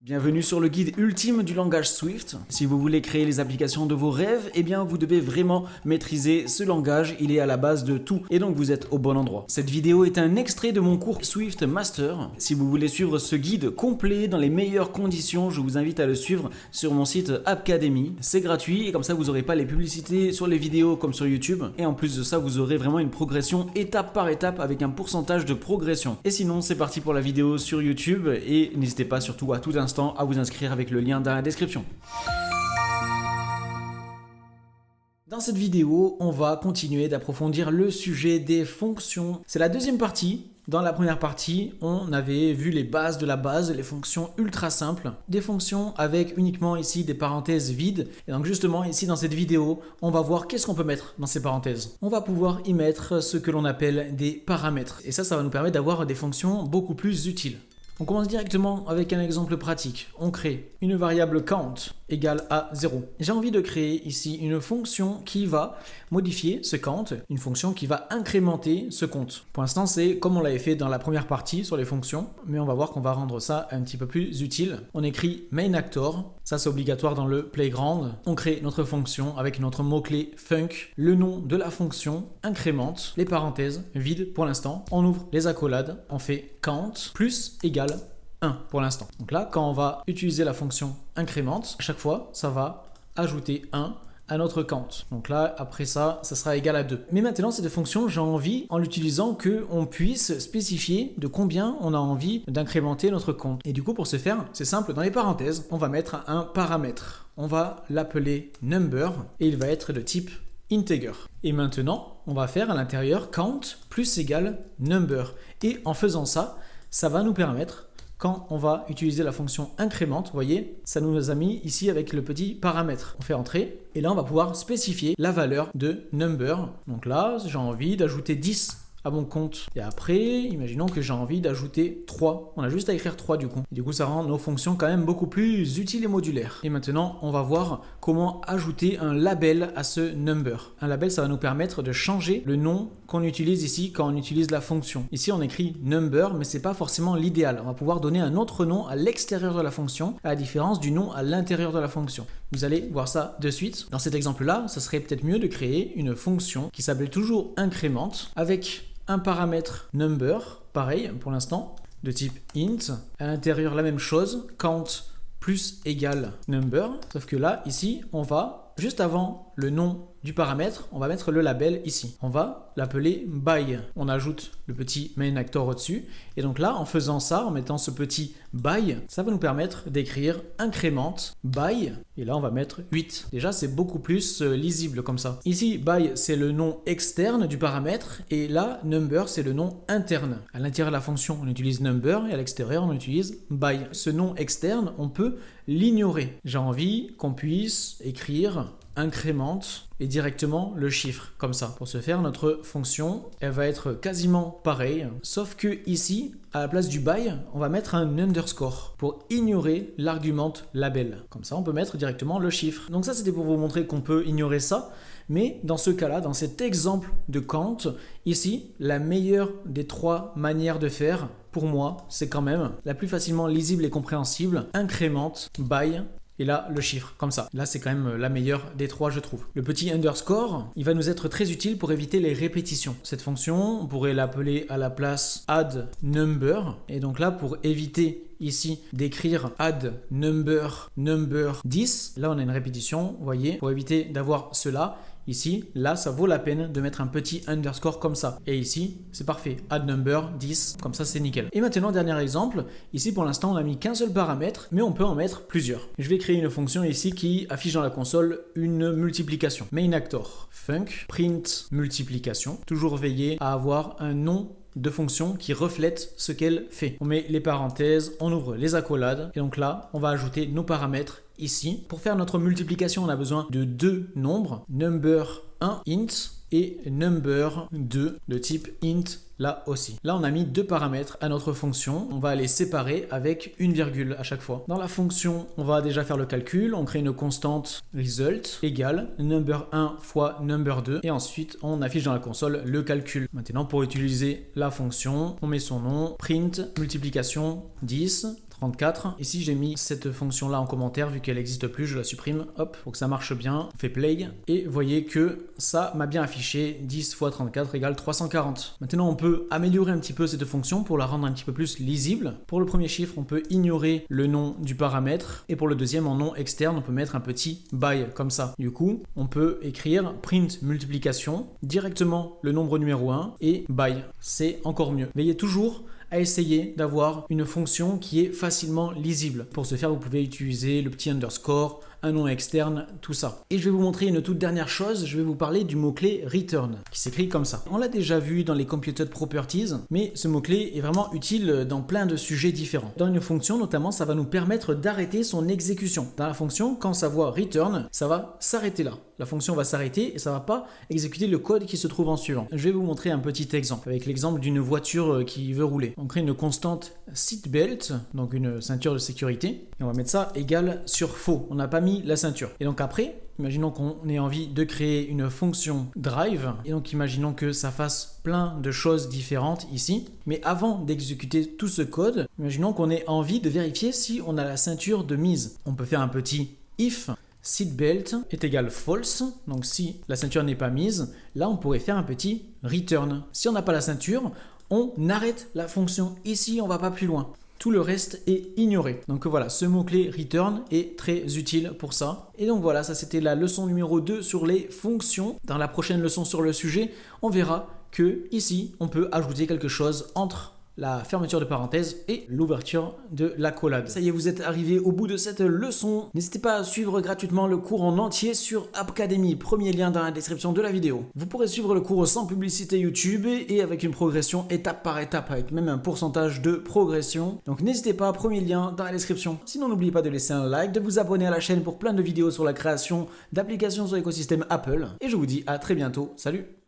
Bienvenue sur le guide ultime du langage Swift. Si vous voulez créer les applications de vos rêves, eh bien vous devez vraiment maîtriser ce langage, il est à la base de tout et donc vous êtes au bon endroit. Cette vidéo est un extrait de mon cours Swift Master. Si vous voulez suivre ce guide complet dans les meilleures conditions, je vous invite à le suivre sur mon site Appcademy. C'est gratuit et comme ça vous n'aurez pas les publicités sur les vidéos comme sur YouTube. Et en plus de ça, vous aurez vraiment une progression étape par étape avec un pourcentage de progression. Et sinon, c'est parti pour la vidéo sur YouTube et n'hésitez pas surtout à tout instant à vous inscrire avec le lien dans la description. Dans cette vidéo, on va continuer d'approfondir le sujet des fonctions. C'est la deuxième partie. Dans la première partie, on avait vu les bases de la base, les fonctions ultra simples, des fonctions avec uniquement ici des parenthèses vides. Et donc justement ici dans cette vidéo, on va voir qu'est-ce qu'on peut mettre dans ces parenthèses. On va pouvoir y mettre ce que l'on appelle des paramètres. Et ça va nous permettre d'avoir des fonctions beaucoup plus utiles. On commence directement avec un exemple pratique. On crée une variable count égale à 0. J'ai envie de créer ici une fonction qui va modifier ce count, une fonction qui va incrémenter ce compte. Pour l'instant, c'est comme on l'avait fait dans la première partie sur les fonctions, mais on va voir qu'on va rendre ça un petit peu plus utile. On écrit main actor, ça c'est obligatoire dans le playground. On crée notre fonction avec notre mot-clé func, le nom de la fonction incrémente, les parenthèses vides pour l'instant. On ouvre les accolades, on fait count plus égale 1 pour l'instant. Donc là, quand on va utiliser la fonction incrémente, à chaque fois, ça va ajouter 1 à notre count. Donc là, après ça, ça sera égal à 2. Mais maintenant, cette fonction, j'ai envie, en l'utilisant, qu'on puisse spécifier de combien on a envie d'incrémenter notre compte. Et du coup, pour ce faire, c'est simple, dans les parenthèses, on va mettre un paramètre. On va l'appeler number et il va être de type integer. Et maintenant, on va faire à l'intérieur count plus égale number. Et en faisant ça, ça va nous permettre, quand on va utiliser la fonction incrémente, vous voyez, ça nous a mis ici avec le petit paramètre. On fait entrer et là on va pouvoir spécifier la valeur de number. Donc là, j'ai envie d'ajouter 10 à mon compte. Et après, imaginons que j'ai envie d'ajouter 3. On a juste à écrire 3 du coup. Et du coup, ça rend nos fonctions quand même beaucoup plus utiles et modulaires. Et maintenant, on va voir comment ajouter un label à ce number. Un label, ça va nous permettre de changer le nom qu'on utilise ici quand on utilise la fonction. Ici, on écrit number, mais c'est pas forcément l'idéal. On va pouvoir donner un autre nom à l'extérieur de la fonction, à la différence du nom à l'intérieur de la fonction. Vous allez voir ça de suite. Dans cet exemple-là, ça serait peut-être mieux de créer une fonction qui s'appelle toujours incrémente avec un paramètre number, pareil pour l'instant, de type int. À l'intérieur, la même chose, count plus égale number. Sauf que là, ici, on va, juste avant le nom du paramètre, on va mettre le label ici. On va l'appeler by. On ajoute le petit main actor au-dessus. Et donc là, en faisant ça, en mettant ce petit by, ça va nous permettre d'écrire incrémente by. Et là, on va mettre 8. Déjà, c'est beaucoup plus lisible comme ça. Ici, by, c'est le nom externe du paramètre. Et là, number, c'est le nom interne. À l'intérieur de la fonction, on utilise number et à l'extérieur, on utilise by. Ce nom externe, on peut l'ignorer. J'ai envie qu'on puisse écrire incrémente et directement le chiffre comme ça. Pour ce faire, notre fonction, elle va être quasiment pareille, sauf que ici, à la place du by, on va mettre un underscore pour ignorer l'argument label. Comme ça, on peut mettre directement le chiffre. Donc ça, c'était pour vous montrer qu'on peut ignorer ça. Mais dans ce cas-là, dans cet exemple de count, ici, la meilleure des trois manières de faire, pour moi, c'est quand même la plus facilement lisible et compréhensible, incrémente by. Et là, le chiffre, comme ça. Là, c'est quand même la meilleure des trois, je trouve. Le petit underscore, il va nous être très utile pour éviter les répétitions. Cette fonction, on pourrait l'appeler à la place add number. Et donc là, pour éviter ici d'écrire add number 10, là, on a une répétition, vous voyez. Pour éviter d'avoir cela, ici, là, ça vaut la peine de mettre un petit underscore comme ça. Et ici, c'est parfait. Add number 10, comme ça, c'est nickel. Et maintenant, dernier exemple. Ici, pour l'instant, on n'a mis qu'un seul paramètre, mais on peut en mettre plusieurs. Je vais créer une fonction ici qui affiche dans la console une multiplication. Main actor, func, print multiplication. Toujours veiller à avoir un nom de fonction qui reflète ce qu'elle fait. On met les parenthèses, on ouvre les accolades et donc là, on va ajouter nos paramètres ici. Pour faire notre multiplication, on a besoin de deux nombres, number 1 int et number 2 de type int là aussi. Là, on a mis deux paramètres à notre fonction. On va les séparer avec une virgule à chaque fois. Dans la fonction, on va déjà faire le calcul. On crée une constante result égale number 1 fois number 2 et ensuite, on affiche dans la console le calcul. Maintenant, pour utiliser la fonction, on met son nom, print multiplication 10 34. Ici, j'ai mis cette fonction-là en commentaire, vu qu'elle n'existe plus, je la supprime, hop, pour que ça marche bien. On fait play, et vous voyez que ça m'a bien affiché 10 fois 34 égale 340. Maintenant, on peut améliorer un petit peu cette fonction pour la rendre un petit peu plus lisible. Pour le premier chiffre, on peut ignorer le nom du paramètre, et pour le deuxième, en nom externe, on peut mettre un petit by, comme ça. Du coup, on peut écrire print multiplication, directement le nombre numéro 1, et by. C'est encore mieux. Veillez toujours à essayer d'avoir une fonction qui est facilement lisible. Pour ce faire, vous pouvez utiliser le petit underscore, un nom externe, tout ça. Et je vais vous montrer une toute dernière chose, je vais vous parler du mot-clé return, qui s'écrit comme ça. On l'a déjà vu dans les computed properties, mais ce mot-clé est vraiment utile dans plein de sujets différents. Dans une fonction, notamment, ça va nous permettre d'arrêter son exécution. Dans la fonction, quand ça voit return, ça va s'arrêter là. La fonction va s'arrêter et ça va pas exécuter le code qui se trouve en suivant. Je vais vous montrer un petit exemple, avec l'exemple d'une voiture qui veut rouler. On crée une constante seatbelt, donc une ceinture de sécurité, et on va mettre ça égal sur faux. On n'a pas mis la ceinture. Et donc après, imaginons qu'on ait envie de créer une fonction drive, et donc imaginons que ça fasse plein de choses différentes ici. Mais avant d'exécuter tout ce code, imaginons qu'on ait envie de vérifier si on a la ceinture de mise. On peut faire un petit if seatbelt est égal false, donc si la ceinture n'est pas mise, là on pourrait faire un petit return. Si on n'a pas la ceinture, on arrête la fonction. Ici, on va pas plus loin. Tout le reste est ignoré. Donc voilà, ce mot-clé return est très utile pour ça. Et donc voilà, ça c'était la leçon numéro 2 sur les fonctions. Dans la prochaine leçon sur le sujet, on verra que ici, on peut ajouter quelque chose entre la fermeture de parenthèse et l'ouverture de l'accolade. Ça y est, vous êtes arrivé au bout de cette leçon. N'hésitez pas à suivre gratuitement le cours en entier sur Appcademy. Premier lien dans la description de la vidéo. Vous pourrez suivre le cours sans publicité YouTube et avec une progression étape par étape, avec même un pourcentage de progression. Donc n'hésitez pas, premier lien dans la description. Sinon, n'oubliez pas de laisser un like, de vous abonner à la chaîne pour plein de vidéos sur la création d'applications sur l'écosystème Apple. Et je vous dis à très bientôt. Salut!